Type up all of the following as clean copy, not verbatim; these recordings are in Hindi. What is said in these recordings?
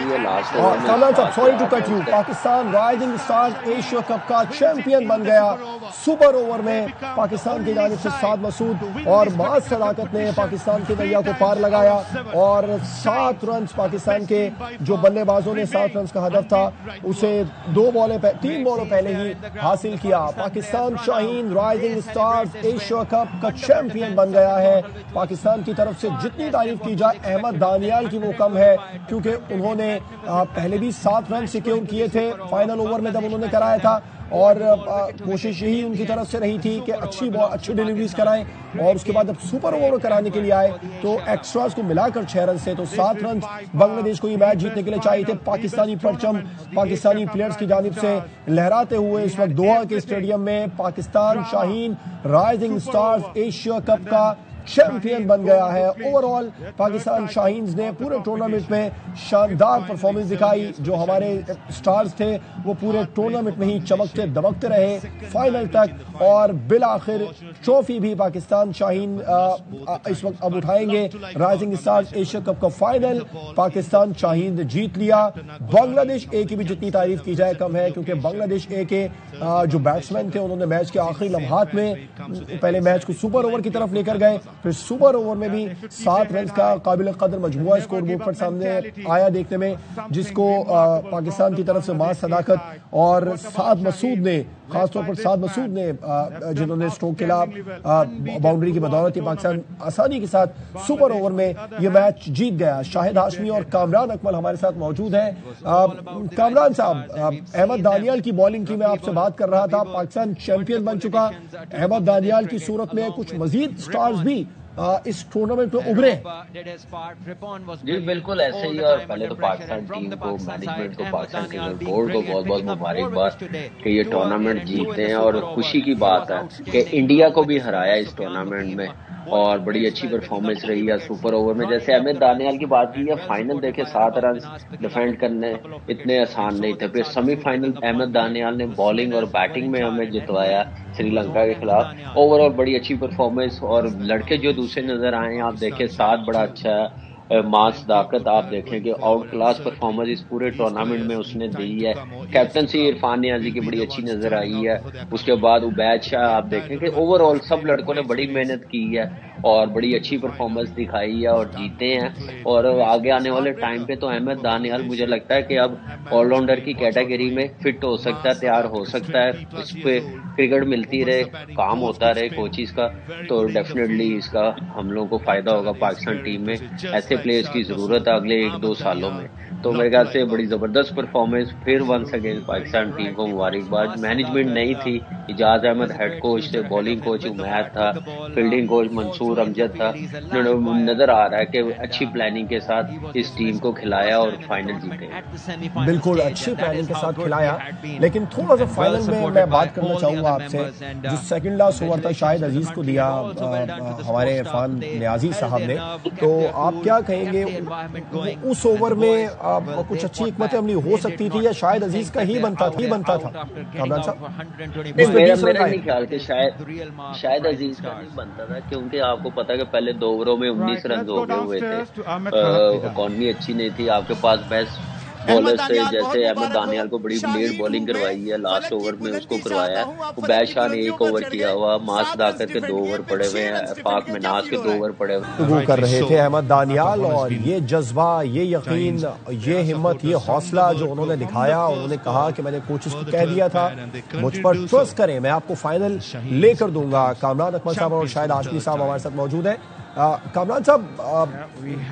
गई है लास्ट ओवर में। कामरान साहब, sorry to cut you, Pakistan rising stars Asia cup का चैंपियन बन गया। सुपर ओवर में पाकिस्तान की जानिब से साद मसूद और माज सदाकत ने पाकिस्तान की नैया को पार लगाया और 7 रन पाकिस्तान के जो बल्लेबाजों ने 7 रन का हदफ था उसे 3 बॉलों पहले ही हासिल किया। Pakistan Shaheen rising stars Asia cup का चैंपियन बन गया है। पाकिस्तान की तरफ से जितनी तारीफ की जाए अहमद दानियाल की वो कम है, क्योंकि उन्होंने पहले भी 7 रन सिक्योर किए थे फाइनल ओवर में जब उन्होंने कराया था और कोशिश यही उनकी तरफ से रही थी कि अच्छी डिलीवरीज कराएं और उसके बाद जब सुपर ओवर कराने के लिए आए तो एक्स्ट्रास को मिलाकर 6 रन से तो 7 रन बांग्लादेश को ये मैच जीतने के लिए चाहिए थे। पाकिस्तानी परचम पाकिस्तानी प्लेयर्स की जानिब से लहराते हुए इस वक्त दोहा के स्टेडियम में Pakistan Shaheen rising stars Asia cup का चैंपियन बन गया है। ओवरऑल पाकिस्तान शाहीन्स ने पूरे टूर्नामेंट में शानदार परफॉर्मेंस दिखाई। जो हमारे स्टार्स थे वो पूरे टूर्नामेंट में ही चमकते दमकते रहे फाइनल तक और बिल आखिर ट्रॉफी भी पाकिस्तान शाहीन इस वक्त अब उठाएंगे। राइजिंग स्टार्स एशिया कप का फाइनल पाकिस्तान शाहीन ने जीत लिया। बांग्लादेश ए की भी जितनी तारीफ की जाए कम है, क्योंकि बांग्लादेश ए के जो बैट्समैन थे उन्होंने मैच के आखिरी लम्हात में पहले मैच को सुपर ओवर की तरफ लेकर गए, फिर सुपर ओवर में भी 7 रन का काबिल कदर मजमुआ स्कोर बोर्ड पर सामने आया देखने में, जिसको पाकिस्तान की तरफ से माज सदाकत और साद मसूद ने, खासतौर पर साद मसूद ने जिन्होंने स्ट्रोक खेला बाउंड्री की बदौलत पाकिस्तान आसानी के साथ सुपर ओवर में ये मैच जीत गया। शाहिद हाशमी और कामरान अकमल हमारे साथ मौजूद हैं। कामरान साहब, अहमद दानियाल की बॉलिंग की मैं आपसे बात कर रहा था। पाकिस्तान चैंपियन बन चुका, अहमद दानियाल की सूरत में कुछ मजीद स्टार्स भी इस टूर्नामेंट में उभरे। जी बिल्कुल ऐसे ही। और पहले तो पाकिस्तान टीम को, मैनेजमेंट को, पाकिस्तान क्रिकेट बोर्ड को बहुत बहुत मुबारकबाद कि ये टूर्नामेंट जीते हैं। और खुशी की बात है कि इंडिया को भी हराया इस टूर्नामेंट में और बड़ी अच्छी परफॉर्मेंस रही है सुपर ओवर में। जैसे अहमद दानियाल की बात की है, फाइनल देखे 7 रन डिफेंड करने इतने आसान नहीं थे। फिर सेमीफाइनल अहमद दानियाल ने बॉलिंग और बैटिंग में हमें जितवाया श्रीलंका के खिलाफ। ओवरऑल बड़ी अच्छी परफॉर्मेंस और लड़के जो दूसरे नजर आए हैं आप देखें, साथ बड़ा अच्छा है। माज सदाकत आप देखें कि आउट क्लास परफॉर्मेंस इस पूरे टूर्नामेंट में उसने दी है। कैप्टनसी इरफान नियाजी की बड़ी अच्छी नजर आई है। उसके बाद उबैद शाह आप देखें कि ओवरऑल सब लड़कों ने बड़ी मेहनत की है और बड़ी अच्छी परफॉर्मेंस दिखाई है और जीते हैं। और आगे आने वाले टाइम पे तो अहमद दानियाल मुझे लगता है कि अब ऑलराउंडर की कैटेगरी में फिट हो सकता है, तैयार हो सकता है। इस पे क्रिकेट मिलती रहे, काम होता रहे कोचिज का, तो डेफिनेटली इसका हम लोगों को फायदा होगा। पाकिस्तान टीम में ऐसे प्लेयर्स की जरूरत है अगले 1-2 सालों में। तो मेरे ख्याल से बड़ी जबरदस्त परफॉर्मेंस फिर वंस अगेन पाकिस्तान टीम को मुबारकबाद। मैनेजमेंट नहीं थी, इजाज अहमद हेड कोच थे, बॉलिंग कोच उमैद था, फील्डिंग कोच मंसूर अमजद था। नजर आ रहा है कि अच्छी प्लानिंग के साथ इस टीम को खिलाया और फाइनल जीते। बिल्कुल अच्छी प्लानिंग के साथ खिलाया, लेकिन थोड़ा सा फाइनल में मैं बात करना चाहूंगा आपसे। जो सेकंड लास्ट ओवर था शाहिद अजीज को दिया हमारे इरफान नियाजी साहब ने, तो आप क्या कहेंगे उस ओवर में कुछ अच्छी हिकमत अमली हो सकती थी या शायद अजीज का ही बनता था? कामरान साहब, मेरा नहीं ख्याल कि शायद अजीज का नहीं बनता था, क्योंकि आपको पता है कि पहले 2 ओवरों में 19 रन हो गए हुए थे। इकॉनमी अच्छी नहीं थी, आपके पास बेस्ट बॉलर से जैसे अहमद दानियाल को बड़ी लेट बॉलिंग करवाई है, लास्ट ओवर में उसको करवाया। उबैद शाह ने 1 ओवर किया हुआ, माज सदाकत के 2 ओवर पड़े हुए हैं, पाक मिनाज के 2 ओवर पड़े हुए। वो कर रहे थे अहमद दानियाल और ये जज्बा, ये यकीन, ये हिम्मत, ये हौसला जो उन्होंने दिखाया। उन्होंने कहा कि मैंने कोचेस को कह दिया था मुझ पर ट्रस्ट करें, मैं आपको फाइनल लेकर दूंगा। कामरान अकमल साहब और शाहिद हाशमी साहब हमारे साथ मौजूद है। कामरान साहब,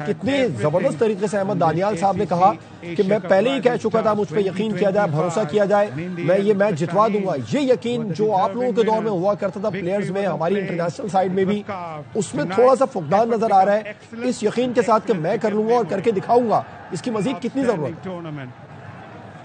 कितने जबरदस्त तरीके से अहमद दानियाल साहब ने कहा कि मैं पहले ही कह चुका था मुझ पर यकीन किया जाए, भरोसा किया जाए, मैं ये मैच जितवा दूंगा। ये यकीन जो आप लोगों के दौर में हुआ करता था प्लेयर्स में, हमारी इंटरनेशनल साइड में भी, उसमें थोड़ा सा फुकदान नजर आ रहा है। इस यकीन के साथ कि मैं कर लूंगा और करके दिखाऊंगा, इसकी मजीद कितनी जरूरत है?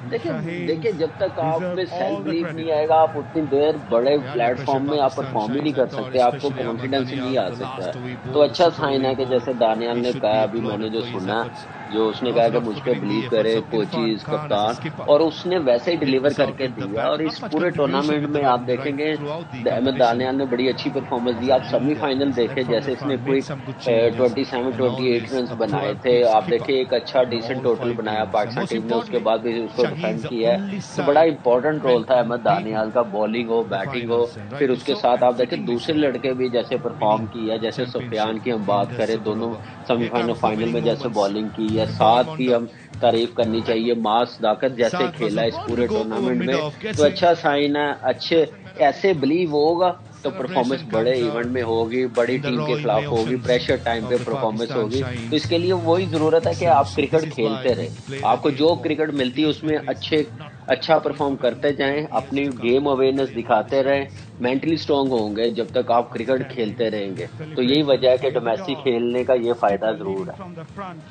देखिए जब तक आप में सेल्फ बिलीफ नहीं आएगा, आप उतनी देर बड़े प्लेटफॉर्म में आप परफॉर्म ही नहीं कर सकते, आपको कॉन्फिडेंस ही नहीं आ सकता। तो अच्छा साइन है कि जैसे दानियाल ने कहा, अभी मैंने जो सुना जो उसने कहा कि मुझ पर बिलीव करे कोचिज कप्तान, और उसने वैसे ही डिलीवर करके दिया। और इस पूरे टूर्नामेंट में आप देखेंगे अहमद दानियाल ने बड़ी अच्छी परफॉर्मेंस दी। आप सेमीफाइनल देखे, जैसे इसने क्विक 27-28 रन बनाए थे। आप देखिए एक अच्छा डिसेंट टोटल बनाया पाकिस्तान टीम ने, उसके बाद भी उसको डिफेंड किया है। तो बड़ा इंपॉर्टेंट रोल था अहमद दानियाल का, बॉलिंग हो बैटिंग हो। फिर उसके साथ आप देखें दूसरे लड़के भी जैसे परफॉर्म किया, जैसे सुफियान की हम बात करें, दोनों सेमीफाइनल फाइनल में जैसे बॉलिंग की है। साथ ही हम तारीफ करनी चाहिए मास सदाकत जैसे खेला इस पूरे टूर्नामेंट में, तो अच्छा साइन है। अच्छे ऐसे बिलीव होगा तो परफॉर्मेंस बड़े इवेंट में होगी, बड़ी टीम के खिलाफ होगी, प्रेशर टाइम पे परफॉर्मेंस होगी। तो इसके लिए वही जरूरत है कि आप क्रिकेट खेलते रहे, आपको जो क्रिकेट मिलती है उसमें अच्छा परफॉर्म करते जाएं, अपनी गेम अवेयरनेस दिखाते रहें, मेंटली स्ट्रांग होंगे जब तक आप क्रिकेट खेलते रहेंगे। तो यही वजह है कि डोमेस्टिक खेलने का ये फायदा जरूर है।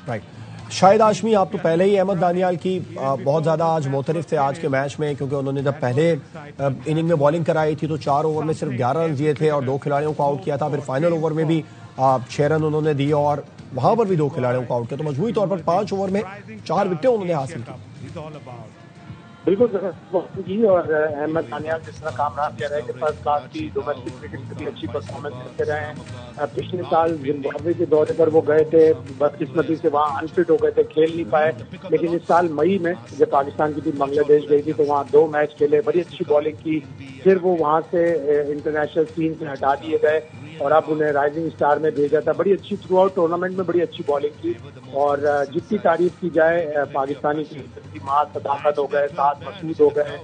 राइट। शाहिद हाशमी, आप तो पहले ही अहमद दानियाल की बहुत ज़्यादा आज मोतरफ थे आज के मैच में, क्योंकि उन्होंने जब पहले इनिंग में बॉलिंग कराई थी तो 4 ओवर में सिर्फ 11 रन दिए थे और 2 खिलाड़ियों को आउट किया था। फिर फाइनल ओवर में भी 6 रन उन्होंने दिए और वहां पर भी 2 खिलाड़ियों को आउट किया। तो मजमूई तौर पर 5 ओवर में 4 विकेटें उन्होंने हासिल की। बिल्कुल जी। और अहमद दानियाल जिस तरह कामयाब कह रहे हैं कि फर्स्ट क्लास की डोमेस्टिक क्रिकेट की अच्छी परफॉर्मेंस करते रहे हैं। पिछले साल जिम्बाब्वे के दौरे पर वो गए थे, बदकिस्मती से वहाँ अनफिट हो गए थे, खेल नहीं पाए। लेकिन इस साल मई में जब पाकिस्तान की टीम बांग्लादेश गई थी तो वहाँ 2 मैच खेले, बड़ी अच्छी बॉलिंग की। फिर वो वहाँ से इंटरनेशनल सीन से हटा दिए गए और अब उन्हें राइजिंग स्टार में भेजा था। बड़ी अच्छी थ्रू आउट टूर्नामेंट में बड़ी अच्छी बॉलिंग की। और जितनी तारीफ की जाए पाकिस्तानी की, मास सदाकत हो गए, साथ मसूद हो गए,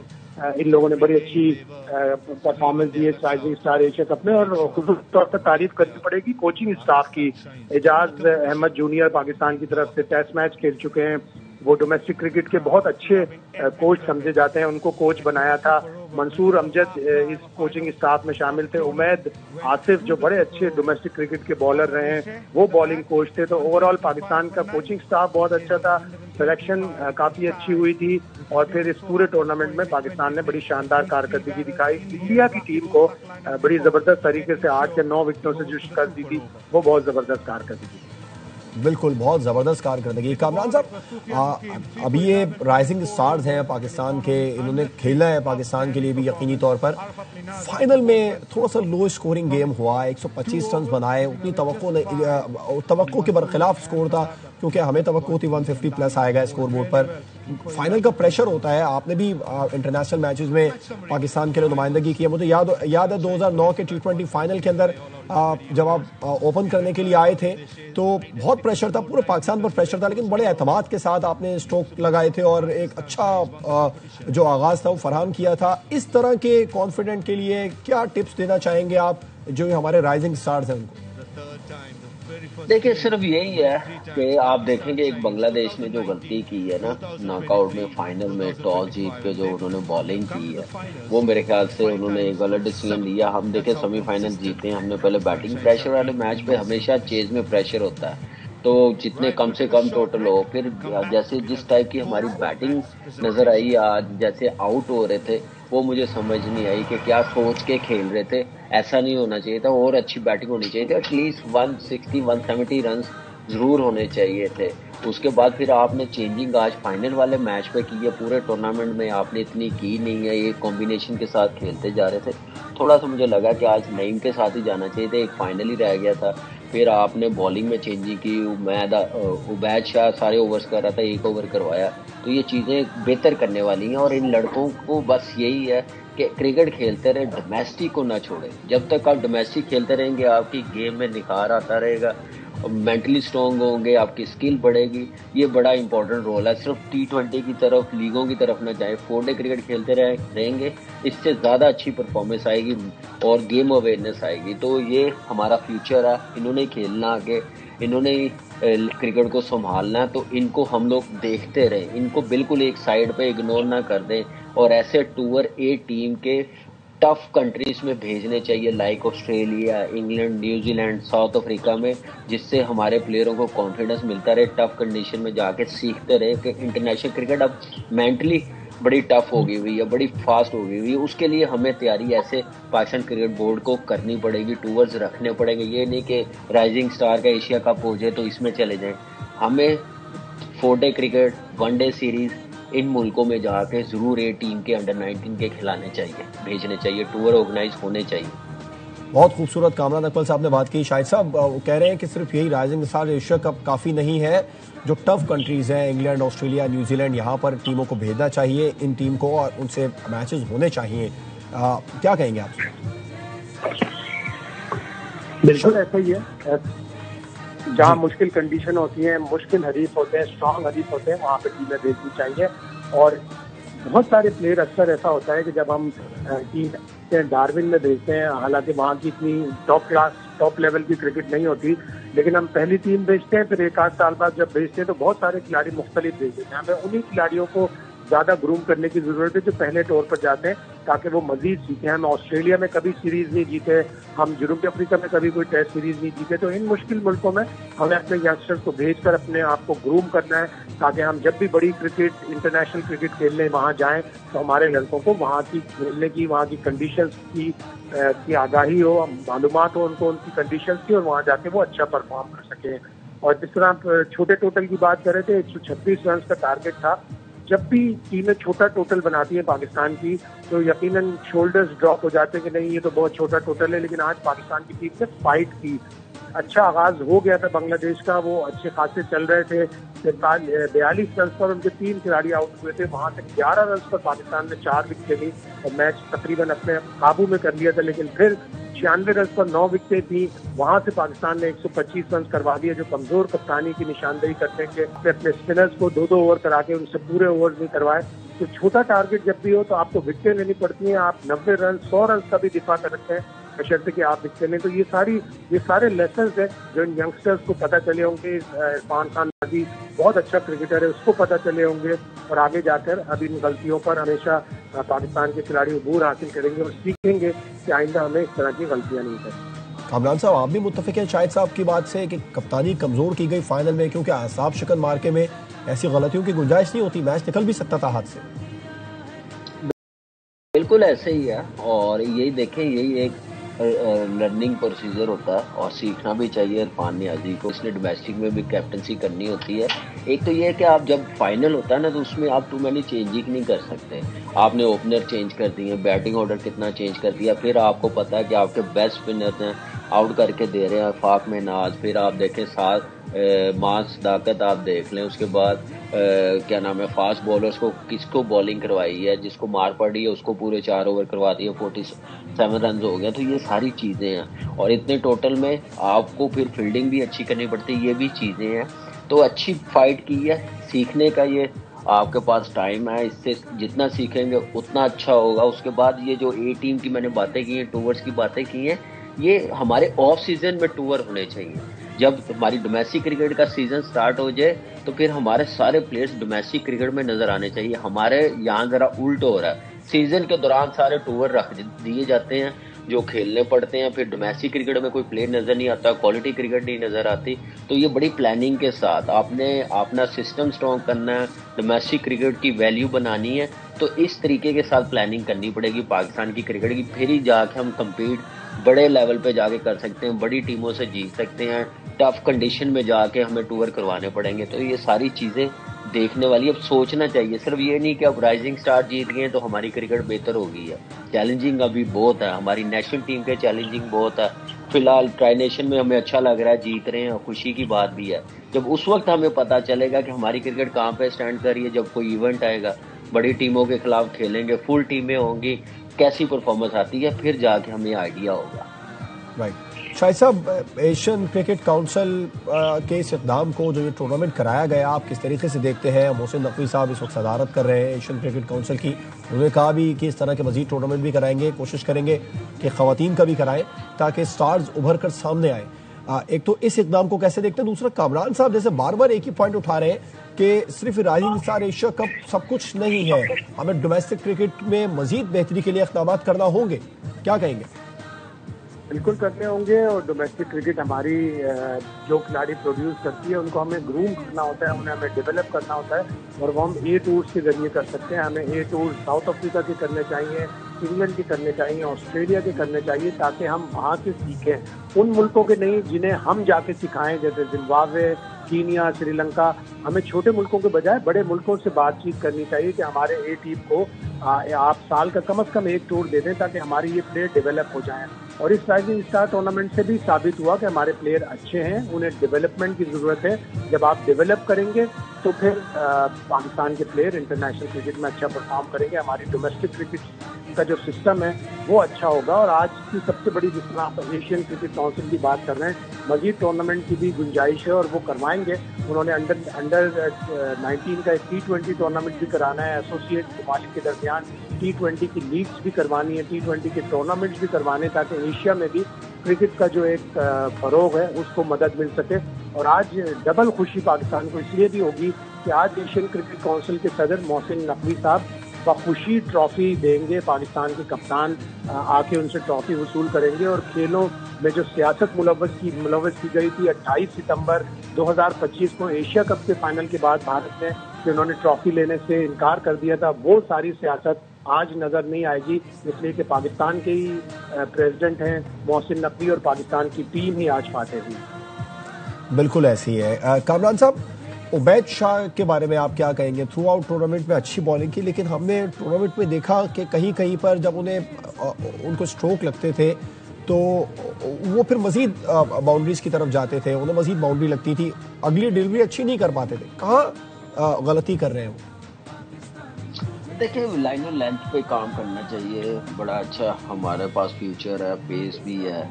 इन लोगों ने बड़ी अच्छी परफॉर्मेंस दी है राइजिंग स्टार एशिया कप में। और खुसूसी तौर पर तारीफ करनी पड़ेगी कोचिंग स्टाफ की। एजाज अहमद जूनियर पाकिस्तान की तरफ से टेस्ट मैच खेल चुके हैं, वो डोमेस्टिक क्रिकेट के बहुत अच्छे कोच समझे जाते हैं, उनको कोच बनाया था। मंसूर अमजद इस कोचिंग स्टाफ में शामिल थे। उमैद आसिफ जो बड़े अच्छे डोमेस्टिक क्रिकेट के बॉलर रहे हैं, वो बॉलिंग कोच थे। तो ओवरऑल पाकिस्तान का कोचिंग स्टाफ बहुत अच्छा था, सिलेक्शन काफी अच्छी हुई थी। और फिर इस पूरे टूर्नामेंट में पाकिस्तान ने बड़ी शानदार कारकर्दगी दिखाई। इंडिया की टीम को बड़ी जबरदस्त तरीके से 8 या 9 विकेटों से जो शिकस्त दी थी, वो बहुत जबरदस्त कारकर्दगी थी। बिल्कुल, बहुत ज़बरदस्त कारकर्दगी। कामरान साहब, अभी ये राइजिंग स्टार्स हैं पाकिस्तान के, इन्होंने खेला है पाकिस्तान के लिए भी यकीनी तौर पर। फाइनल में थोड़ा सा लो स्कोरिंग गेम हुआ, 125 रन बनाए, उतनी तवक्को के बरखिलाफ स्कोर था, क्योंकि हमें तवक्को थी 150 प्लस आएगा स्कोर बोर्ड पर। फाइनल का प्रेशर होता है, आपने भी इंटरनेशनल मैचेस में पाकिस्तान के लिए नुमाइंदगी की है। मुझे याद है 2009 के T20 फाइनल के अंदर जब आप ओपन करने के लिए आए थे तो बहुत प्रेशर था, पूरे पाकिस्तान पर प्रेशर था, लेकिन बड़े एतमाद के साथ आपने स्ट्रोक लगाए थे और एक अच्छा जो आगाज था वो फराहम किया था। इस तरह के कॉन्फिडेंट के लिए क्या टिप्स देना चाहेंगे आप जो हमारे राइजिंग स्टार्स हैं उनको? देखिए सिर्फ यही है कि आप देखेंगे एक बांग्लादेश ने जो गलती की है ना नॉकआउट में, फाइनल में टॉस जीत के जो उन्होंने बॉलिंग की है, वो मेरे ख्याल से उन्होंने गलत डिसीजन लिया। हम देखें सेमीफाइनल जीते हैं, हमने पहले बैटिंग, प्रेशर वाले मैच पे हमेशा चेज में प्रेशर होता है, तो जितने कम से कम टोटल हो। फिर जैसे जिस टाइप की हमारी बैटिंग नजर आई आज, जैसे आउट हो रहे थे, वो मुझे समझ नहीं आई कि क्या सोच के खेल रहे थे। ऐसा नहीं होना चाहिए था, और अच्छी बैटिंग होनी चाहिए थी। एटलीस्ट 160-170 रन जरूर होने चाहिए थे। उसके बाद फिर आपने चेंजिंग आज फाइनल वाले मैच पे की है, पूरे टूर्नामेंट में आपने इतनी की नहीं है। ये कॉम्बिनेशन के साथ खेलते जा रहे थे, थोड़ा सा मुझे लगा कि आज नईम के साथ ही जाना चाहिए था, एक फाइनल ही रह गया था। फिर आपने बॉलिंग में चेंजिंग की, उबैद शाह सारे ओवर्स कर रहा था, 1 ओवर करवाया। तो ये चीज़ें बेहतर करने वाली हैं, और इन लड़कों को बस यही है कि क्रिकेट खेलते रहे, डोमेस्टिक को ना छोड़े। जब तक आप डोमेस्टिक खेलते रहेंगे आपकी गेम में निखार आता रहेगा, मेंटली स्ट्रांग होंगे, आपकी स्किल बढ़ेगी। ये बड़ा इंपॉर्टेंट रोल है। सिर्फ T20 की तरफ, लीगों की तरफ ना जाए, 4 डे क्रिकेट खेलते रहेंगे, इससे ज़्यादा अच्छी परफॉर्मेंस आएगी और गेम अवेयरनेस आएगी। तो ये हमारा फ्यूचर है, इन्होंने खेलना आगे, इन्होंने क्रिकेट को संभालना है, तो इनको हम लोग देखते रहें, इनको बिल्कुल एक साइड पे इग्नोर ना कर दें, और ऐसे टूर ए टीम के टफ कंट्रीज में भेजने चाहिए, like Australia, England, New Zealand, south Africa में, जिससे हमारे प्लेयरों को कॉन्फिडेंस मिलता रहे, टफ कंडीशन में जाके सीखते रहे कि इंटरनेशनल क्रिकेट अब मेंटली बड़ी टफ हो गई हुई है, बड़ी फास्ट हो गई हुई है। उसके लिए हमें तैयारी ऐसे पाकिस्तान क्रिकेट बोर्ड को करनी पड़ेगी, टूर्स रखने पड़ेंगे। ये नहीं कि राइजिंग स्टार का एशिया कप हो जाए तो इसमें चले जाएं। हमें 4 डे क्रिकेट, 1 डे सीरीज, इन मुल्कों में जाके जरूर ये टीम के अंडर 19 के खिलाने चाहिए, भेजने चाहिए, टूर ऑर्गेनाइज होने चाहिए। बहुत खूबसूरत कामरान अकमल साहब ने बात की। शाहिद साहब वो कह रहे हैं कि सिर्फ यही राइजिंग स्टार एशिया कप काफ़ी नहीं है, जो टफ कंट्रीज हैं इंग्लैंड, ऑस्ट्रेलिया, न्यूजीलैंड, यहाँ पर टीमों को भेजना चाहिए इन टीम को और उनसे मैचेस होने चाहिए। क्या कहेंगे आप? बिल्कुल ऐसा ही है, जहाँ मुश्किल कंडीशन होती है, मुश्किल हरीफ होते हैं, स्ट्रांग हरीफ होते हैं, वहाँ पे टीमें भेजनी चाहिए। और बहुत सारे प्लेयर, अक्सर ऐसा होता है कि जब हम टीम डार्विन में भेजते हैं, हालांकि वहाँ की इतनी टॉप लेवल की क्रिकेट नहीं होती, लेकिन हम पहली टीम भेजते हैं, फिर एक आध साल बाद जब भेजते हैं तो बहुत सारे खिलाड़ी मुख्तलिफ भेजते हैं। हमें उन्हीं खिलाड़ियों को ज्यादा ग्रूम करने की जरूरत है जो पहले तौर पर जाते हैं, ताकि वो मजीद सीखें। हम ऑस्ट्रेलिया में कभी सीरीज नहीं जीते, हम जनूबी अफ्रीका में कभी कोई टेस्ट सीरीज नहीं जीते, तो इन मुश्किल मुल्कों में हमें अपने यंगस्टर्स को भेजकर अपने आप को ग्रूम करना है, ताकि हम जब भी बड़ी क्रिकेट, इंटरनेशनल क्रिकेट खेलने वहाँ जाएं तो हमारे लड़कों को वहाँ की खेलने की, वहाँ की कंडीशंस की आगाही हो, मालूमात हो उनको उनकी कंडीशंस की, और वहाँ जाके वो अच्छा परफॉर्म कर सकें। और जिस तरह आप छोटे टोटल की बात कर रहे थे, 136 रन का टारगेट था। जब भी टीमें छोटा टोटल बनाती है पाकिस्तान की, तो यकीनन शोल्डर्स ड्रॉप हो जाते हैं कि नहीं ये तो बहुत छोटा टोटल है, लेकिन आज पाकिस्तान की टीम ने फाइट की। अच्छा आगाज हो गया था बांग्लादेश का, वो अच्छे खासे चल रहे थे, 42 रन पर उनके 3 खिलाड़ी आउट हुए थे, वहां से 11 रन पर पाकिस्तान ने 4 विकेटें ली और मैच तकरीबन अपने काबू में कर लिया था। लेकिन फिर 96 रन पर 9 विकेटें थी, वहां से पाकिस्तान ने 125 रन करवा दिए, जो कमजोर कप्तानी की निशानदेही करते हैं कि अपने स्पिनर्स को 2-2 ओवर करा के उनसे पूरे ओवर नहीं करवाए। तो छोटा टारगेट जब भी हो तो आपको विकेटें लेनी पड़ती हैं, आप 90 रन 100 रन का भी दिफा कर सकते हैं बशर्ते कि आप विकेट लें। तो ये सारे लेसन हैं जो इन यंगस्टर्स को पता चले होंगे। इरफान खान नाजी बहुत अच्छा क्रिकेटर है, उसको पता चले होंगे, और आगे जाकर अब इन गलतियों पर हमेशा पाकिस्तान के खिलाड़ी अबूर हासिल करेंगे और सीखेंगे कि आइंदा हमें इस तरह की गलतियां नहीं करें। कामरान साहब, आप भी मुत्तफिक हैं शाहिद साहब की बात से कि कप्तानी कमजोर की गई फाइनल में, क्योंकि आसाब शिकन मार्के में ऐसी गलतियों की गुंजाइश नहीं होती, मैच निकल भी सकता था हाथ से। बिल्कुल ऐसे ही है, और यही देखें, यही एक लर्निंग प्रोसीजर होता है और सीखना भी चाहिए इरफान नियाजी को। इसने डोमेस्टिक में भी कैप्टनसी करनी होती है। एक तो ये है कि आप जब फाइनल होता है ना, तो उसमें आप टू मैनी चेंजिंग नहीं कर सकते। आपने ओपनर चेंज कर दिए, बैटिंग ऑर्डर कितना चेंज कर दिया, फिर आपको पता है कि आपके बेस्ट स्पिनर्स हैं आउट करके दे रहे हैं, फाक में नाज, फिर आप देखें साथ मास सदाकत आप देख लें, उसके बाद क्या नाम है, फास्ट बॉलर्स को किसको बॉलिंग करवाई है, जिसको मार पड़ी है उसको पूरे 4 ओवर करवा दिए, 47 रन हो गया। तो ये सारी चीज़ें हैं, और इतने टोटल में आपको फिर फील्डिंग भी अच्छी करनी पड़ती है, ये भी चीज़ें हैं। तो अच्छी फाइट की है, सीखने का ये आपके पास टाइम है, इससे जितना सीखेंगे उतना अच्छा होगा। उसके बाद ये जो ए टीम की मैंने बातें की हैं, टूवर्स की बातें की हैं, ये हमारे ऑफ सीजन में टूर होने चाहिए। जब हमारी डोमेस्टिक क्रिकेट का सीजन स्टार्ट हो जाए तो फिर हमारे सारे प्लेयर्स डोमेस्टिक क्रिकेट में नजर आने चाहिए। हमारे यहाँ जरा उल्ट हो रहा है, सीजन के दौरान सारे टूर रख दिए जाते हैं जो खेलने पड़ते हैं, फिर डोमेस्टिक क्रिकेट में कोई प्लेयर नजर नहीं आता, क्वालिटी क्रिकेट नहीं नजर आती। तो ये बड़ी प्लानिंग के साथ आपने अपना सिस्टम स्ट्रॉन्ग करना है, डोमेस्टिक क्रिकेट की वैल्यू बनानी है, तो इस तरीके के साथ प्लानिंग करनी पड़ेगी पाकिस्तान की क्रिकेट की। फिर ही जाके हम कम्पीट बड़े लेवल पे जाके कर सकते हैं, बड़ी टीमों से जीत सकते हैं। टफ कंडीशन में जाके हमें टूर करवाने पड़ेंगे। तो ये सारी चीज़ें देखने वाली, अब सोचना चाहिए, सिर्फ ये नहीं कि अब राइजिंग स्टार जीत गए तो हमारी क्रिकेट बेहतर हो गई है। चैलेंजिंग अभी बहुत है, हमारी नेशनल टीम के चैलेंजिंग बहुत है। फिलहाल ट्राई नेशन में हमें अच्छा लग रहा है, जीत रहे हैं और खुशी की बात भी है। जब उस वक्त हमें पता चलेगा कि हमारी क्रिकेट कहाँ पे स्टैंड कर रही है, जब कोई इवेंट आएगा, बड़ी टीमों के खिलाफ खेलेंगे, फुल टीमें होंगी, कैसी परफॉर्मेंस आती है, फिर जाके हमें आइडिया होगा। राइट। शाहिद साहब, एशियन क्रिकेट काउंसिल के इस इक़दाम को, जो ये टूर्नामेंट कराया गया, आप किस तरीके से देखते हैं? मोहसिन नकवी साहब इस वक्त सदारत कर रहे हैं एशियन क्रिकेट काउंसिल की। उन्होंने कहा भी कि इस तरह के मजीद टूर्नामेंट भी कराएंगे, कोशिश करेंगे कि ख़वातीन का भी कराएं ताकि स्टार्स उभर कर सामने आए। एक तो इस इक़दाम को कैसे देखते हैं? दूसरा, कामरान साहब जैसे बार बार एक ही पॉइंट उठा रहे हैं कि सिर्फ राइजिंग स्टार एशिया कप सब कुछ नहीं है, हमें डोमेस्टिक क्रिकेट में मजीद बेहतरी के लिए इक़दाम करना होंगे, क्या कहेंगे? बिल्कुल करने होंगे, और डोमेस्टिक क्रिकेट हमारी जो खिलाड़ी प्रोड्यूस करती है उनको हमें ग्रूम करना होता है, उन्हें हमें डेवलप करना होता है, और वो हम ए टूर्स के जरिए कर सकते हैं। हमें ए टूर साउथ अफ्रीका के करने चाहिए, इंग्लैंड के करने चाहिए, ऑस्ट्रेलिया के करने चाहिए, ताकि हम वहाँ से सीखें, उन मुल्कों के नहीं जिन्हें हम जाके सिखाएं, जैसे जिम्बाब्वे, कीनिया, श्रीलंका, हमें छोटे मुल्कों के बजाय बड़े मुल्कों से बातचीत करनी चाहिए कि हमारे ए टीम को आप साल का कम से कम एक टूर दे दें ताकि हमारे ये प्लेयर डेवलप हो जाएं। और इस राइजिंग स्टार टूर्नामेंट से भी साबित हुआ कि हमारे प्लेयर अच्छे हैं, उन्हें डेवलपमेंट की ज़रूरत है। जब आप डेवलप करेंगे तो फिर पाकिस्तान के प्लेयर इंटरनेशनल क्रिकेट में अच्छा परफॉर्म करेंगे। हमारी डोमेस्टिक क्रिकेट का जो सिस्टम है वो अच्छा होगा। और आज की सबसे बड़ी, जिस तरह आप एशियन क्रिकेट काउंसिल की बात कर रहे हैं, मजीद टूर्नामेंट की भी गुंजाइश है और वो करवाएंगे। उन्होंने अंडर 19 का एक T20 टूर्नामेंट भी कराना है, एसोसिएट ममालिक के दरमियान T20 की लीग्स भी करवानी है, T20 के टूर्नामेंट्स भी करवाने, ताकि एशिया में भी क्रिकेट का जो एक फरोग है उसको मदद मिल सके। और आज डबल खुशी पाकिस्तान को इसलिए भी होगी कि आज एशियन क्रिकेट काउंसिल के सदर मोहसिन नकवी साहब बखुशी ट्रॉफी देंगे। पाकिस्तान के कप्तान आके उनसे ट्रॉफी वसूल करेंगे। और खेलों में जो सियासत मुलव्वस की गई थी 28 सितंबर 2025 को एशिया कप के फाइनल के बाद भारत ने कि उन्होंने ट्रॉफी लेने से इनकार कर दिया था, वो सारी सियासत आज नजर नहीं आएगी। इसलिए कि पाकिस्तान के ही प्रेसिडेंट हैं मोहसिन नकवी और पाकिस्तान की टीम ही आज फाते हुई। बिल्कुल ऐसी है। कामरान साहब, उबैद शाह के बारे में आप क्या कहेंगे? थ्रू आउट टूर्नामेंट में अच्छी बॉलिंग की, लेकिन हमने टूर्नामेंट में देखा कि कहीं कहीं पर जब उनको स्ट्रोक लगते थे तो वो फिर मजीद बाउंड्रीज की तरफ जाते थे, उन्हें मजीद बाउंड्री लगती थी, अगली डिलीवरी अच्छी नहीं कर पाते थे। कहाँ गलती कर रहे हैं वो? देखिए, लाइन और लेंथ पे काम करना चाहिए। बड़ा अच्छा हमारे पास फ्यूचर है, पेस भी है,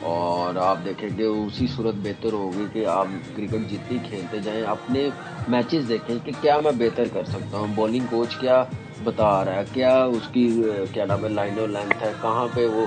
और आप देखेंगे उसी सूरत बेहतर होगी कि आप क्रिकेट जितनी खेलते जाएं, अपने मैचेस देखें कि क्या मैं बेहतर कर सकता हूं, बॉलिंग कोच क्या बता रहा है, क्या उसकी क्या नाम है लाइन और लेंथ है, कहाँ पे वो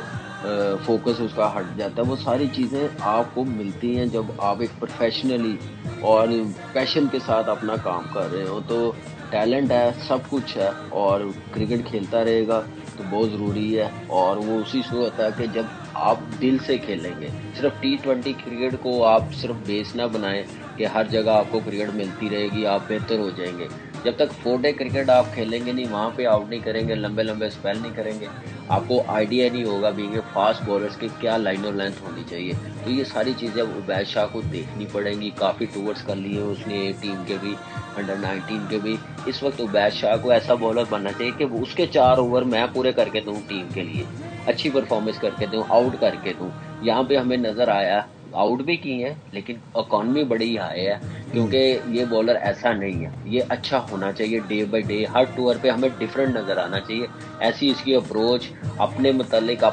फोकस उसका हट जाता है। वो सारी चीज़ें आपको मिलती हैं जब आप एक प्रोफेशनली और पैशन के साथ अपना काम कर रहे हो। तो टैलेंट है, सब कुछ है, और क्रिकेट खेलता रहेगा तो बहुत ज़रूरी है। और वो उसी से होता है कि जब आप दिल से खेलेंगे। सिर्फ T20 क्रिकेट को आप सिर्फ बेस ना बनाएं कि हर जगह आपको क्रिकेट मिलती रहेगी, आप बेहतर हो जाएंगे। जब तक 4 डे क्रिकेट आप खेलेंगे नहीं, वहाँ पे आउट नहीं करेंगे, लंबे लंबे स्पेल नहीं करेंगे, आपको आइडिया नहीं होगा बीइंग ए फास्ट बॉलर्स की क्या लाइन और लेंथ होनी चाहिए। तो ये सारी चीज़ें अब उबैद शाह को देखनी पड़ेंगी। काफ़ी टूर्स कर लिए उसने, टीम के भी, अंडर 19 के भी। इस वक्त उबैद शाह को ऐसा बॉलर बनना चाहिए कि उसके 4 ओवर मैं पूरे करके दूँ, टीम के लिए अच्छी परफॉर्मेंस करके दूँ, आउट करके दूँ। यहाँ पे हमें नज़र आया, आउट भी की है, लेकिन इकॉनमी बड़ी हाई है, क्योंकि ये बॉलर ऐसा नहीं है। ये अच्छा होना चाहिए day by day, her tour पे हमें डिफरेंट नज़र आना चाहिए। ऐसी इसकी अप्रोच, अपने मतलब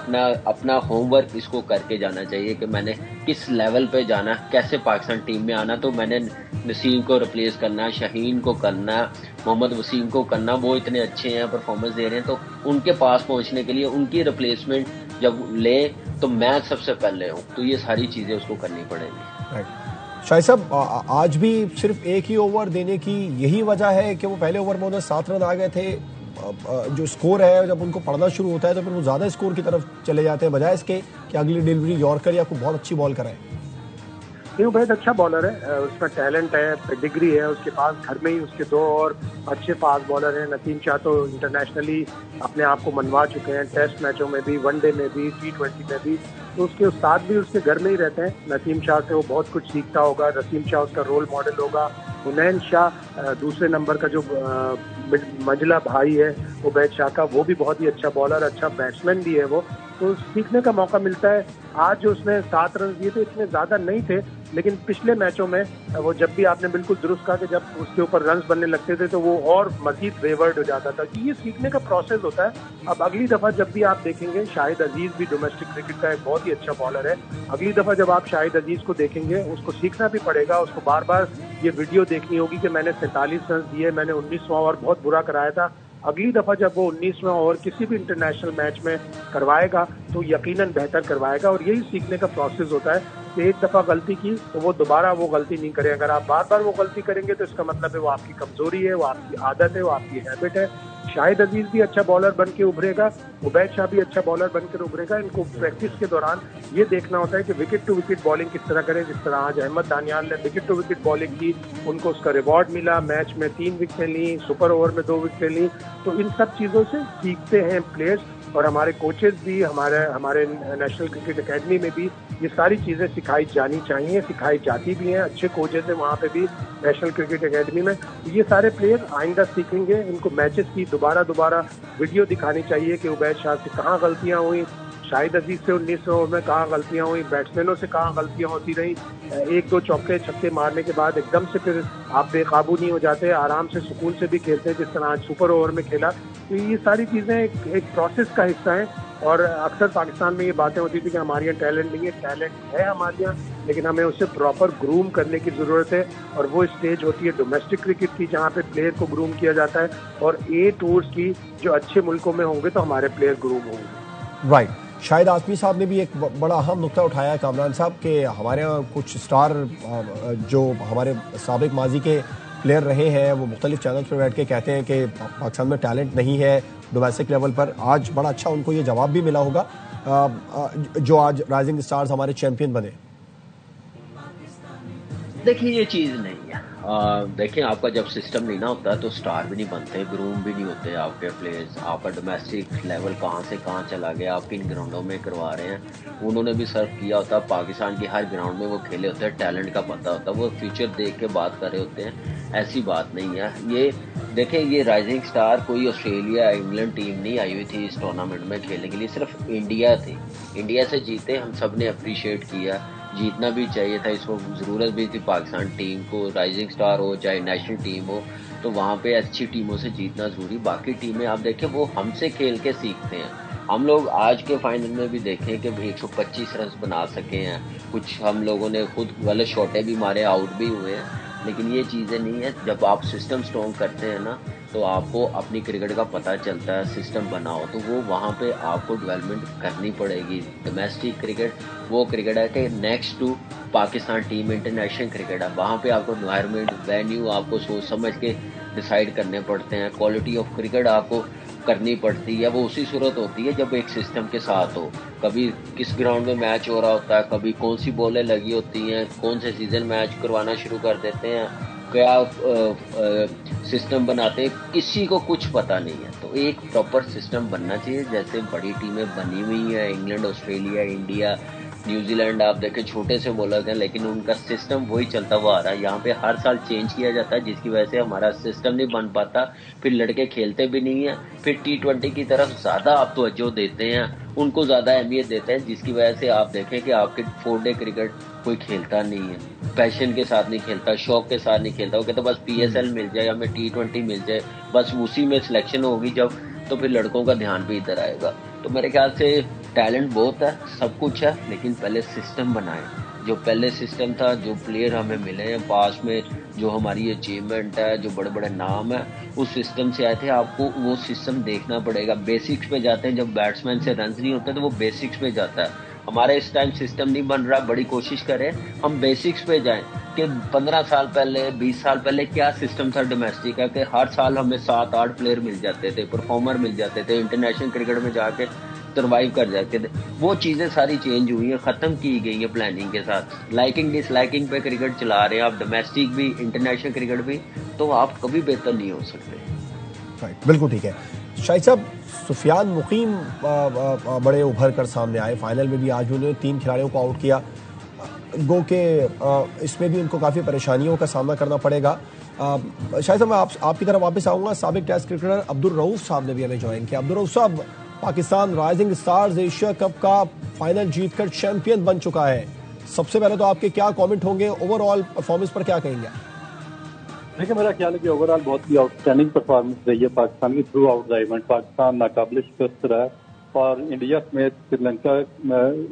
अपना होमवर्क इसको करके जाना चाहिए कि मैंने किस लेवल पे जाना, कैसे पाकिस्तान टीम में आना। तो मैंने नसीम को रिप्लेस करना, शाहीन को करना, मोहम्मद वसीम को करना, वो इतने अच्छे हैं, परफॉर्मेंस दे रहे हैं, तो उनके पास पहुंचने के लिए उनकी रिप्लेसमेंट जब ले तो मैं सबसे पहले हूँ। तो ये सारी चीज़ें उसको करनी पड़ेंगी। शाहिद साहब, आज भी सिर्फ एक ही ओवर देने की यही वजह है कि वो पहले ओवर में उन्हें 7 रन आ गए थे? जो स्कोर है जब उनको पढ़ना शुरू होता है तो फिर वो ज़्यादा स्कोर की तरफ चले जाते हैं, बजाय इसके कि अगली डिलीवरी यॉर्कर या कोई बहुत अच्छी बॉल कराए। नहीं, बहुत अच्छा बॉलर है, उसमें टैलेंट है, पेडिग्री है उसके पास। घर में ही उसके 2 और अच्छे फास्ट बॉलर हैं। नसीम शाह तो इंटरनेशनली अपने आप को मनवा चुके हैं, टेस्ट मैचों में भी, वनडे में भी, T20 में भी। तो उसके उस्ताद भी उसके घर में ही रहते हैं। नसीम शाह से वो बहुत कुछ सीखता होगा। नसीम शाह उसका रोल मॉडल होगा। हुनैन शाह दूसरे नंबर का जो मंजला भाई है उबैद शाह का, वो भी बहुत ही अच्छा बॉलर, अच्छा बैट्समैन भी है वो। तो सीखने का मौका मिलता है। आज जो उसने 7 रन दिए थे, इतने ज़्यादा नहीं थे, लेकिन पिछले मैचों में वो जब भी आपने बिल्कुल दुरुस्त कहा कि जब उसके ऊपर रन्स बनने लगते थे तो वो और मजीद वेवर्ड हो जाता था। कि ये सीखने का प्रोसेस होता है। अब अगली दफ़ा जब भी आप देखेंगे, शाहिद अजीज भी डोमेस्टिक क्रिकेट का एक बहुत ही अच्छा बॉलर है। अगली दफ़ा जब आप शाहिद अजीज को देखेंगे, उसको सीखना भी पड़ेगा, उसको बार बार ये वीडियो देखनी होगी कि मैंने 47 रन दिए, मैंने 19वां ओवर बहुत बुरा कराया था। अगली दफ़ा जब वो 19वां ओवर किसी भी इंटरनेशनल मैच में करवाएगा तो यकीनन बेहतर करवाएगा। और यही सीखने का प्रोसेस होता है कि एक दफ़ा गलती की तो वो दोबारा वो गलती नहीं करे। अगर आप बार बार वो गलती करेंगे तो इसका मतलब है वो आपकी कमजोरी है, वो आपकी आदत है, वो आपकी हैबिट है। शाहिद अजीज भी अच्छा बॉलर बन के उभरेगा, उबैद शाह भी अच्छा बॉलर बनकर उभरेगा। इनको प्रैक्टिस के दौरान ये देखना होता है कि विकेट टू विकेट बॉलिंग किस तरह करें। जिस तरह आज अहमद दानियाल ने विकेट टू विकेट बॉलिंग की, उनको उसका रिवॉर्ड मिला, मैच में 3 विकेटें ली, सुपर ओवर में 2 विकेटें ली। तो इन सब चीज़ों से सीखते हैं प्लेयर्स। और हमारे कोचेस भी, हमारे नेशनल क्रिकेट एकेडमी में भी ये सारी चीज़ें सिखाई जानी चाहिए, सिखाई जाती भी हैं। अच्छे कोचेस हैं वहाँ पे भी नेशनल क्रिकेट एकेडमी में। ये सारे प्लेयर आइंदा सीखेंगे। इनको मैचेस की दोबारा वीडियो दिखानी चाहिए कि उबैद शाह से कहाँ गलतियाँ हुई, शाहिद अजीज से 19 ओवर में कहाँ गलतियाँ हुई, बैट्समैनों से कहाँ गलतियाँ होती रही। एक दो चौके छक्के मारने के बाद एकदम से फिर आप बेकाबू नहीं हो जाते, आराम से सुकून से भी खेलते हैं, जिस तरह आज सुपर ओवर में खेला। तो ये सारी चीज़ें एक प्रोसेस का हिस्सा हैं। और अक्सर पाकिस्तान में ये बातें होती थी कि हमारे यहाँ टैलेंट नहीं है। टैलेंट है हमारे यहाँ, लेकिन हमें उसे प्रॉपर ग्रूम करने की ज़रूरत है। और वो स्टेज होती है डोमेस्टिक क्रिकेट की, जहाँ पे प्लेयर को ग्रूम किया जाता है, और ए टूर्स की, जो अच्छे मुल्कों में होंगे तो हमारे प्लेयर ग्रूम होंगे। राइट। शाहिद आज़मी साहब ने भी एक बड़ा अहम नुक्ता उठाया है कामरान साहब के हमारे यहाँ कुछ स्टार जो हमारे साबिक माजी के प्लेयर रहे हैं वो मुख्तलिफ चैनल्स पर बैठ के कहते हैं कि पाकिस्तान में टैलेंट नहीं है डोमेस्टिक लेवल पर। आज बड़ा अच्छा उनको ये जवाब भी मिला होगा जो आज राइजिंग स्टार्स हमारे चैंपियन बने। देखिए ये चीज़ नहीं है। देखिए आपका जब सिस्टम नहीं ना होता तो स्टार भी नहीं बनते, ग्रूम भी नहीं होते आपके प्लेयर्स। आपका डोमेस्टिक लेवल कहाँ से कहाँ चला गया, आप किन ग्राउंडों में करवा रहे हैं। उन्होंने भी सर्व किया होता, पाकिस्तान की हर ग्राउंड में वो खेले होते हैं, टैलेंट का पता होता है, वो फ्यूचर देख के बात कर रहे होते हैं। ऐसी बात नहीं है। ये देखिए ये राइजिंग स्टार कोई ऑस्ट्रेलिया इंग्लैंड टीम नहीं आई हुई थी इस टूर्नामेंट में खेलने के लिए, सिर्फ इंडिया थी। इंडिया से जीते, हम सब ने अप्रिशिएट किया, जीतना भी चाहिए था, इसको ज़रूरत भी थी पाकिस्तान टीम को। राइजिंग स्टार हो चाहे नेशनल टीम हो, तो वहाँ पे अच्छी टीमों से जीतना ज़रूरी। बाकी टीमें आप देखें वो हमसे खेल के सीखते हैं। हम लोग आज के फाइनल में भी देखें कि 125 रन बना सके हैं, कुछ हम लोगों ने खुद गलत शॉटें भी मारे, आउट भी हुए हैं, लेकिन ये चीज़ें नहीं है। जब आप सिस्टम स्ट्रॉन्ग करते हैं ना तो आपको अपनी क्रिकेट का पता चलता है। सिस्टम बनाओ तो वो वहाँ पे आपको डेवलपमेंट करनी पड़ेगी। डोमेस्टिक क्रिकेट वो क्रिकेट है कि next to Pakistan team international cricket है, वहाँ पे आपको एनवायरनमेंट वेन्यू आपको सोच समझ के डिसाइड करने पड़ते हैं। क्वालिटी ऑफ क्रिकेट आपको करनी पड़ती है, वो उसी सूरत होती है जब एक सिस्टम के साथ हो। कभी किस ग्राउंड में मैच हो रहा होता है, कभी कौन सी बॉलें लगी होती हैं, कौन से सीजन मैच करवाना शुरू कर देते हैं, क्या सिस्टम बनाते हैं, किसी को कुछ पता नहीं है। तो एक प्रॉपर सिस्टम बनना चाहिए, जैसे बड़ी टीमें बनी हुई हैं, इंग्लैंड, ऑस्ट्रेलिया, इंडिया, न्यूजीलैंड। आप देखें छोटे से बॉलर हैं लेकिन उनका सिस्टम वही चलता हुआ आ रहा है। यहाँ पे हर साल चेंज किया जाता है, जिसकी वजह से हमारा सिस्टम नहीं बन पाता, फिर लड़के खेलते भी नहीं है। फिर T20 की तरफ ज़्यादा आप तवज्जो देते हैं, उनको ज़्यादा अहमियत देते हैं, जिसकी वजह से आप देखें कि आपके 4 डे क्रिकेट कोई खेलता नहीं है, पैशन के साथ नहीं खेलता, शौक के साथ नहीं खेलता। वो कहते बस PSL मिल जाए, हमें T20 मिल जाए, बस उसी में सिलेक्शन होगी जब, तो फिर लड़कों का ध्यान भी इधर आएगा। तो मेरे ख्याल से टैलेंट बहुत है, सब कुछ है, लेकिन पहले सिस्टम बनाएं। जो पहले सिस्टम था, जो प्लेयर हमें मिले हैं पास में, जो हमारी अचीवमेंट है, जो बड़े बड़े नाम है, उस सिस्टम से आए थे। आपको वो सिस्टम देखना पड़ेगा। बेसिक्स पे जाते हैं, जब बैट्समैन से रन नहीं होते तो वो बेसिक्स पे जाता है। हमारे इस टाइम सिस्टम नहीं बन रहा, बड़ी कोशिश करें हम बेसिक्स पे जाएं कि 15 साल पहले, 20 साल पहले क्या सिस्टम था डोमेस्टिक का, कि हर साल हमें 7-8 प्लेयर मिल जाते थे, परफॉर्मर मिल जाते थे, इंटरनेशनल क्रिकेट में जाके सर्वाइव कर जाते थे। वो चीज़ें सारी चेंज हुई हैं, ख़त्म की गई हैं प्लानिंग के साथ। लाइकिंग डिसलाइकिंग पे क्रिकेट चला रहे हैं आप, डोमेस्टिक भी इंटरनेशनल क्रिकेट भी, तो आप कभी बेहतर नहीं हो सकते। राइट, बिल्कुल ठीक है। शाहिद साहब, सुफियान मुकीम बड़े उभर कर सामने आए, फाइनल में भी आज उन्होंने 3 खिलाड़ियों को आउट किया। गो के इसमें भी उनको काफ़ी परेशानियों का सामना करना पड़ेगा। शाहिद साहब, मैं आपकी तरफ वापस आऊँगा। साबिक टेस्ट क्रिकेटर अब्दुल रऊफ साहब ने भी हमें ज्वाइन किया। अब्दुल रऊफ साहब, Pakistan rising stars Asia cup का फाइनल जीतकर चैंपियन बन चुका है। सबसे पहले तो आपके क्या कमेंट होंगे, ओवरऑल परफॉर्मेंस पर क्या कहेंगे? देखिए, मेरा ख्याल है कि ओवरऑल बहुत ही आउटस्टैंडिंग परफॉर्मेंस रही है पाकिस्तान की throughout the event. Pakistan नाकाबिल शिकस्त रहा है और इंडिया समेत श्रीलंका,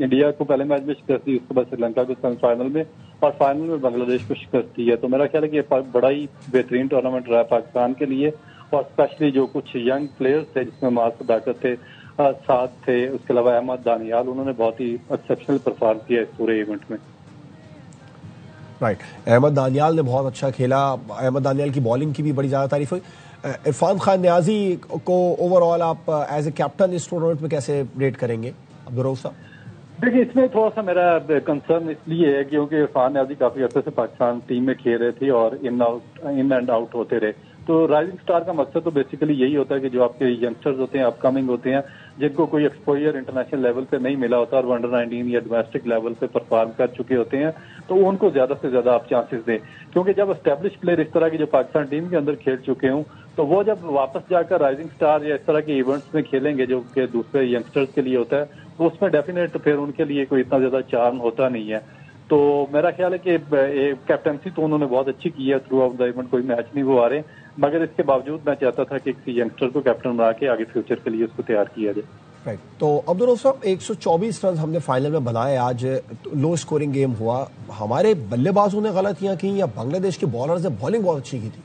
इंडिया को पहले मैच में शिकस्त दी, उसके बाद श्रीलंका को सेमीफाइनल में और फाइनल में बांग्लादेश को शिकस्त दी है। तो मेरा ख्याल है कि ये बड़ा ही बेहतरीन टूर्नामेंट रहा है पाकिस्तान के लिए, और स्पेशली जो कुछ यंग प्लेयर्स थे जिसमें मास सदाकत थे, साथ थे, उसके अलावा अहमद दानियाल, उन्होंने बहुत ही एक्सेप्शनल परफॉर्म किया इस पूरे इवेंट में। राइट, अहमद दानियाल ने बहुत अच्छा खेला। अहमद दानियाल की बॉलिंग की भी बड़ी ज़्यादा तारीफ हुई। इरफान खान न्याजी को ओवरऑल आप एज ए कैप्टन इस टूर्नामेंट में कैसे रेट करेंगे अब्दुल रऊफ साहब? देखिए, इसमें थोड़ा सा मेरा कंसर्न इसलिए है क्योंकि इरफान न्याजी काफी अर्से से पाकिस्तान टीम में खेल रहे थे और इन एंड आउट होते रहे। तो राइजिंग स्टार का मकसद तो बेसिकली यही होता है कि जो आपके यंगस्टर्स होते हैं, अपकमिंग होते हैं, जिनको कोई एक्सपोजर इंटरनेशनल लेवल पे नहीं मिला होता और अंडर 19 या डोमेस्टिक लेवल पे परफॉर्म कर चुके होते हैं, तो उनको ज्यादा से ज्यादा आप चांसेस दें। क्योंकि जब एस्टेब्लिश प्लेयर इस तरह की जो पाकिस्तान टीम के अंदर खेल चुके हों, तो वो जब वापस जाकर राइजिंग स्टार या इस तरह के इवेंट्स में खेलेंगे जो कि दूसरे यंगस्टर्स के लिए होता है, तो उसमें डेफिनेट फिर उनके लिए कोई इतना ज्यादा चार्म होता नहीं है। तो मेरा ख्याल है कि कैप्टनसी तो उन्होंने बहुत अच्छी की है थ्रू आउट द इवेंट, कोई मैच नहीं वो आ रहे, मगर इसके बावजूद मैं चाहता था कि किसी यंगस्टर को कैप्टन बना के आगे फ्यूचर के लिए उसको तैयार किया जाए। राइट, तो अब्दुल रऊफ साहब 124 रन हमने फाइनल में बनाए, आज लो स्कोरिंग गेम हुआ। हमारे बल्लेबाजों ने गलतियां की या बांग्लादेश के बॉलर्स ने बॉलिंग बहुत अच्छी की थी?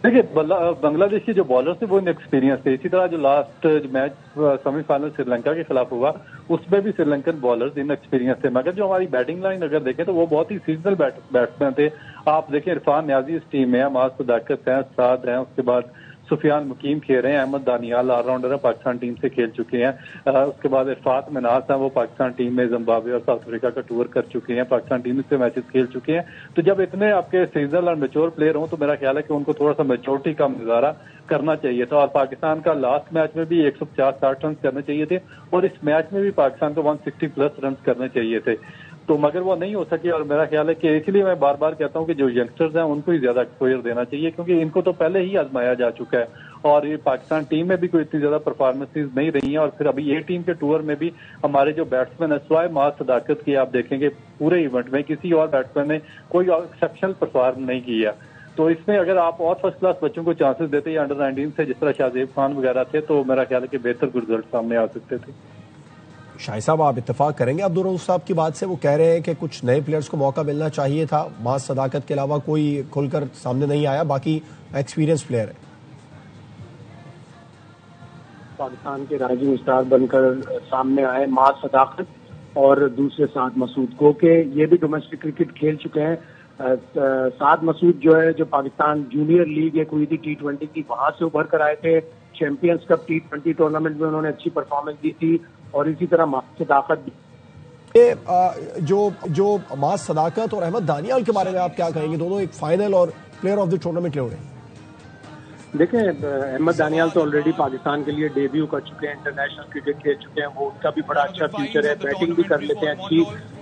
देखिए, बांग्लादेश के जो बॉलर्स थे वो इनएक्सपीरियंस थे। इसी तरह जो लास्ट मैच सेमीफाइनल श्रीलंका के खिलाफ हुआ, उसमें भी श्रीलंकन बॉलर्स इनएक्सपीरियंस थे, मगर जो हमारी बैटिंग लाइन अगर देखें तो वो बहुत ही सीजनल बैट्समैन थे। आप देखें, इरफान न्याजी इस टीम में है, मास सदाकत हैं, साद हैं, उसके बाद सुफियान मुकीम खेल रहे हैं, अहमद दानियाल ऑलराउंडर है, पाकिस्तान टीम से खेल चुके हैं। उसके बाद इरफात मिनास हैं, वो पाकिस्तान टीम में जिम्बाब्वे और साउथ अफ्रीका का टूर कर चुके हैं, पाकिस्तान टीम से मैचेस खेल चुके हैं। तो जब इतने आपके सीजनल और मेच्योर प्लेयर हों तो मेरा ख्याल है कि उनको थोड़ा सा मेच्योरिटी का मुजाहरा करना चाहिए था। और पाकिस्तान का लास्ट मैच में भी 150-60 रन करने चाहिए थे और इस मैच में भी पाकिस्तान को 160 प्लस रन करने चाहिए थे, तो मगर वो नहीं हो सके। और मेरा ख्याल है कि इसलिए मैं बार बार कहता हूं कि जो यंगस्टर्स हैं उनको ही ज्यादा एक्सपोजर देना चाहिए, क्योंकि इनको तो पहले ही आजमाया जा चुका है और ये पाकिस्तान टीम में भी कोई इतनी ज्यादा परफॉर्मेंसेज नहीं रही हैं। और फिर अभी ये टीम के टूर में भी हमारे जो बैट्समैन है, स्वाय मास सदाकत की आप देखेंगे पूरे इवेंट में किसी और बैट्समैन ने कोई एक्सेप्शनल परफॉर्म नहीं किया। तो इसमें अगर आप और फर्स्ट क्लास बच्चों को चांसेस देते या अंडर 19 से जिस तरह शाहजेब खान वगैरह थे, तो मेरा ख्याल है कि बेहतर रिजल्ट सामने आ सकते थे। शाहिद साहब, आप इत्तेफाक करेंगे अब्दुल रऊफ साहब की बात से? वो कह रहे हैं कि कुछ नए प्लेयर्स को मौका मिलना चाहिए था, मास सदाकत के अलावा कोई खुलकर सामने नहीं आया, बाकी एक्सपीरियंस प्लेयर है। पाकिस्तान के राइजिंग स्टार बनकर सामने आए मास सदाकत और दूसरे साद मसूद को, के ये भी डोमेस्टिक क्रिकेट खेल चुके हैं। साद मसूद जो है, जो पाकिस्तान जूनियर लीग एक हुई थी T20 की, वहां से उभर कर आए थे। चैंपियंस कप T20 टूर्नामेंट में उन्होंने अच्छी परफॉर्मेंस दी थी। और इसी तरह मास सदाकत, जो मास सदाकत और अहमद दानियाल के बारे में आप क्या कहेंगे? दोनों एक फाइनल और प्लेयर ऑफ द टूर्नामेंट ले रहे हैं। देखें, अहमद दानियाल तो ऑलरेडी पाकिस्तान के लिए डेब्यू कर चुके हैं, इंटरनेशनल क्रिकेट खेल चुके हैं, वो उनका भी बड़ा अच्छा फ्यूचर है, बैटिंग भी कर लेते हैं,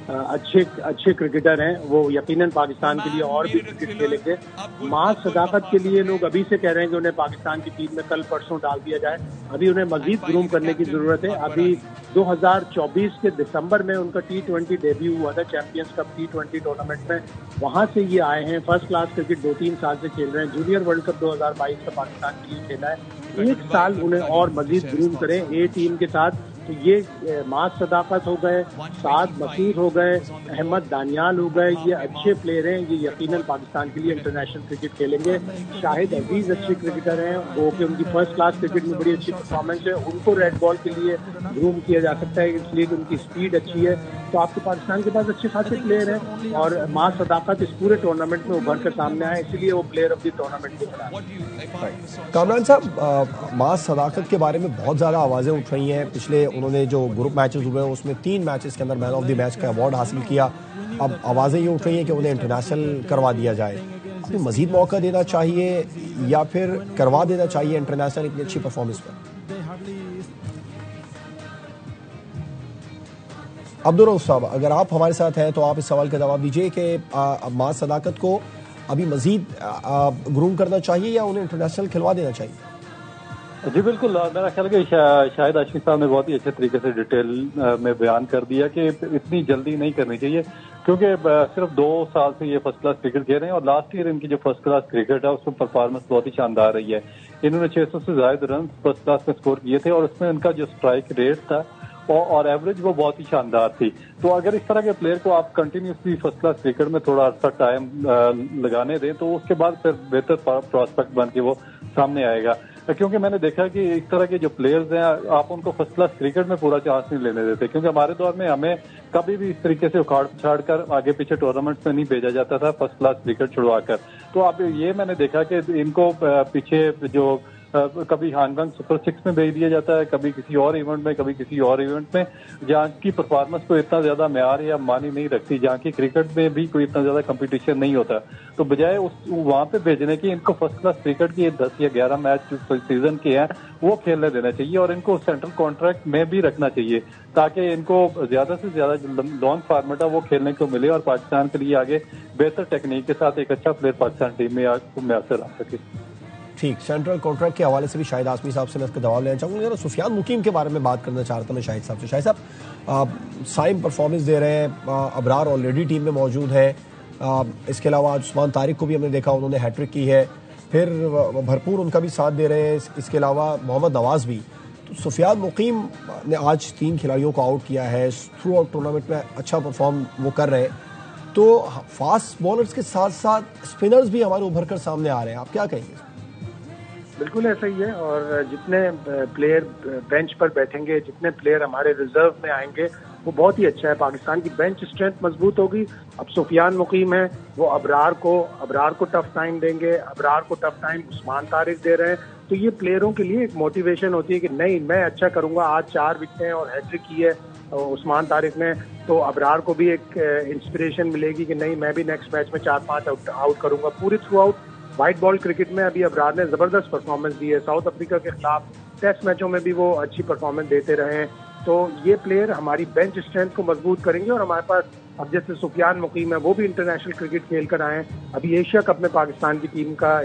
अच्छे क्रिकेटर हैं, वो यकीनन पाकिस्तान के लिए और भी क्रिकेट खेलेंगे। मास सदाकत के लिए लोग अभी से कह रहे हैं कि उन्हें पाकिस्तान की टीम में कल परसों डाल दिया जाए, अभी उन्हें मजीद ग्रूम करने की जरूरत है। अभी 2024 के दिसंबर में उनका T20 डेब्यू हुआ था चैंपियंस कप T20 टूर्नामेंट में, वहां से ये आए हैं। फर्स्ट क्लास क्रिकेट 2-3 साल से खेल रहे हैं, जूनियर वर्ल्ड कप 2022 का पाकिस्तान के लिए खेला है। एक साल उन्हें और मजीद ग्रूम करें ए टीम के साथ, तो ये मास सदाकत हो गए, साद मसूद हो गए, अहमद दानियाल हो गए, ये अच्छे प्लेयर हैं, ये यकीनन पाकिस्तान के लिए इंटरनेशनल क्रिकेट खेलेंगे। शाहिद अजीज अच्छे क्रिकेटर हैं, वो कि उनकी फर्स्ट क्लास क्रिकेट में बड़ी अच्छी परफॉर्मेंस है, उनको रेड बॉल के लिए ग्रूम किया जा सकता है, इसलिए कि उनकी स्पीड अच्छी है। तो आपके पाकिस्तान के पास अच्छे खासे प्लेयर हैं और मास सदाकत इस पूरे टूर्नामेंट में उभर कर सामने आए, इसलिए वो प्लेयर ऑफ द टूर्नामेंट के खिलाफ। कामरान साहब, मास सदाकत के बारे में बहुत ज़्यादा आवाज़ें उठ रही हैं। पिछले उन्होंने जो ग्रुप मैचेस हुए उसमें 3 मैचेस के अंदर मैन ऑफ द मैच का अवार्ड हासिल किया। अब आवाज़ें ये उठ रही हैं कि उन्हें इंटरनेशनल करवा दिया जाए। अपनी मजीद मौका देना चाहिए या फिर करवा देना चाहिए इंटरनेशनल इतनी अच्छी परफॉर्मेंस पर? अब्दुल रऊफ साहब, अगर आप हमारे साथ हैं तो आप इस सवाल का जवाब दीजिए कि मास सदाकत को अभी मजीद ग्रूम करना चाहिए या उन्हें इंटरनेशनल खिलवा देना चाहिए? जी बिल्कुल, मेरा ख्याल है कि शायद आशिफ साहब ने बहुत ही अच्छे तरीके से डिटेल में बयान कर दिया कि इतनी जल्दी नहीं करनी चाहिए, क्योंकि सिर्फ 2 साल से ये फर्स्ट क्लास क्रिकेट खेल रहे हैं और लास्ट ईयर इनकी जो फर्स्ट क्लास क्रिकेट है उसमें परफॉर्मेंस बहुत ही शानदार रही है। इन्होंने 600 से ज्यादा रन फर्स्ट क्लास में स्कोर किए थे और उसमें उनका जो स्ट्राइक रेट था और एवरेज वो बहुत ही शानदार थी। तो अगर इस तरह के प्लेयर को आप कंटिन्यूसली फर्स्ट क्लास क्रिकेट में थोड़ा अर्सा टाइम लगाने दें तो उसके बाद फिर बेहतर प्रोस्पेक्ट बन के वो सामने आएगा। क्योंकि मैंने देखा कि इस तरह के जो प्लेयर्स हैं आप उनको फर्स्ट क्लास क्रिकेट में पूरा चांस नहीं लेने देते, क्योंकि हमारे दौर में हमें कभी भी इस तरीके से उखाड़ पिछाड़ कर आगे पीछे टूर्नामेंट्स में नहीं भेजा जाता था फर्स्ट क्लास क्रिकेट छुड़वा कर। तो अब ये मैंने देखा कि इनको पीछे जो कभी हांगकांग सुपर 6 में भेज दिया जाता है, कभी किसी और इवेंट में, कभी किसी और इवेंट में, जहाँ की परफॉर्मेंस को इतना ज्यादा म्यार या मानी नहीं रखती, जहाँ की क्रिकेट में भी कोई इतना ज्यादा कंपटीशन नहीं होता। तो बजाय उस वहां पे भेजने की इनको फर्स्ट क्लास क्रिकेट की 10 या 11 मैच सीजन के हैं वो खेलने देना चाहिए और इनको सेंट्रल कॉन्ट्रैक्ट में भी रखना चाहिए, ताकि इनको ज्यादा से ज्यादा जो लॉन्ग फॉर्मेट है वो खेलने को मिले और पाकिस्तान के लिए आगे बेहतर टेक्निक के साथ एक अच्छा प्लेयर पाकिस्तान टीम में मैसर आ सके। ठीक, सेंट्रल कॉन्ट्रैक्ट के हवाले से भी शाहिद आसमी साहब से मैं इसका जवाब लेना चाहूँगा। सुफियान मुकीम के बारे में बात करना चाह रहा था मैं शाहिद साहब से। शाहिद साहब साइम परफॉर्मेंस दे रहे हैं, अबरार ऑलरेडी टीम में मौजूद है, इसके अलावा आज उस्मान तारिक को भी हमने देखा उन्होंने हैट्रिक की है, फिर भरपूर उनका भी साथ दे रहे हैं, इसके अलावा मोहम्मद नवाज भी। तो सुफियान मुकीम ने आज 3 खिलाड़ियों को आउट किया है, थ्रू आउट टूर्नामेंट में अच्छा परफॉर्म वो कर रहे हैं। तो फास्ट बॉलर्स के साथ साथ स्पिनर्स भी हमारे उभर कर सामने आ रहे हैं, आप क्या कहेंगे? बिल्कुल ऐसा ही है, और जितने प्लेयर बेंच पर बैठेंगे, जितने प्लेयर हमारे रिजर्व में आएंगे, वो बहुत ही अच्छा है। पाकिस्तान की बेंच स्ट्रेंथ मजबूत होगी। अब सुफियान मुकीम है, वो अबरार को टफ टाइम देंगे, अबरार को टफ टाइम उस्मान तारिक दे रहे हैं। तो ये प्लेयरों के लिए एक मोटिवेशन होती है कि नहीं, मैं अच्छा करूंगा। आज 4 विकेटें और हैट्रिक की है उस्मान तारिक ने, तो अबरार को भी एक इंस्पिरेशन मिलेगी कि नहीं, मैं भी नेक्स्ट मैच में 4-5 आउट करूंगा। पूरे through out white ball cricket में अभी अबरार ने जबरदस्त परफॉर्मेंस दी है। साउथ अफ्रीका के खिलाफ टेस्ट मैचों में भी वो अच्छी परफॉर्मेंस देते रहे हैं। तो ये प्लेयर हमारी बेंच स्ट्रेंथ को मजबूत करेंगे। और हमारे पास अब जैसे सुफियान मुकीम है, वो भी इंटरनेशनल क्रिकेट खेल कर आए हैं, अभी एशिया कप में पाकिस्तान की टीम का